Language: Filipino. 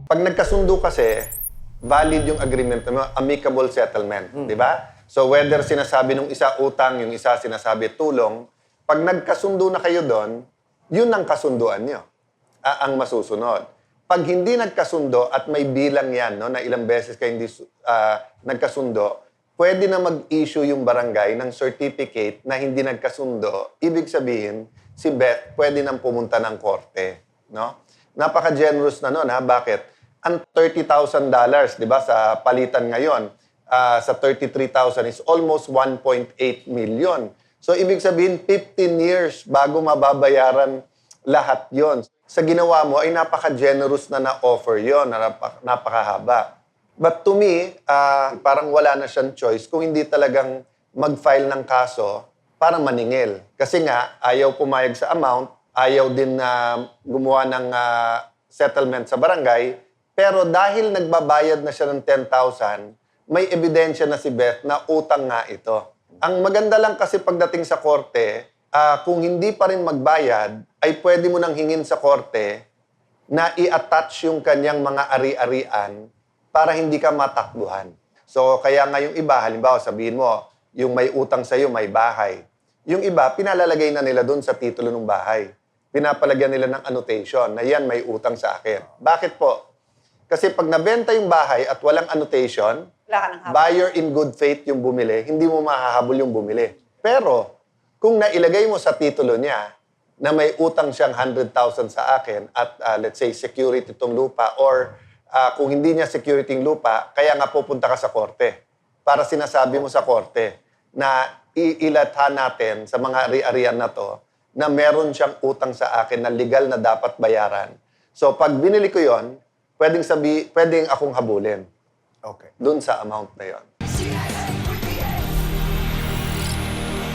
Pag nagkasundo kasi, valid yung agreement mo, amicable settlement, di ba? So whether sinasabi nung isa utang, yung isa sinasabi tulong, pag nagkasundo na kayo doon, yun ang kasunduan nyo, ang masusunod. Pag hindi nagkasundo at may bilang yan, no, na ilang beses kayo hindi nagkasundo, pwede na mag-issue yung barangay ng certificate na hindi nagkasundo. Ibig sabihin, si Beth pwede nang pumunta ng korte. No? Napaka-generous na nun, ha? Bakit? Ang $30,000, di ba, sa palitan ngayon, sa 33,000 is almost 1.8 million. So, ibig sabihin, 15 years bago mababayaran lahat yon. Sa ginawa mo ay napaka-generous na na-offer yon, napakahaba. But to me, parang wala na siyang choice kung hindi talagang mag-file ng kaso para maningil. Kasi nga, ayaw pumayag sa amount, ayaw din na gumawa ng settlement sa barangay, pero dahil nagbabayad na siya ng 10,000, may ebidensya na si Beth na utang nga ito. Ang maganda lang kasi pagdating sa korte, kung hindi pa rin magbayad, ay pwede mo nang hingin sa korte na i-attach yung kanyang mga ari-arian para hindi ka matakbuhan. So, kaya nga yung iba, halimbawa sabihin mo, yung may utang sa'yo, may bahay. Yung iba, pinalalagay na nila doon sa titulo ng bahay. Pinapalagyan nila ng annotation na yan, may utang sa akin. Bakit po? Kasi pag nabenta yung bahay at walang annotation, buyer in good faith yung bumili, hindi mo mahahabol yung bumili. Pero, kung nailagay mo sa titulo niya na may utang siyang 100,000 sa akin at let's say security itong lupa or kung hindi niya security yung lupa, kaya nga pupunta ka sa korte para sinasabi mo sa korte na iilathan natin sa mga ari-arian na to na meron siyang utang sa akin na legal na dapat bayaran. So, pag binili ko yon, pwedeng akong habulin. Okay. Doon sa amount na yon.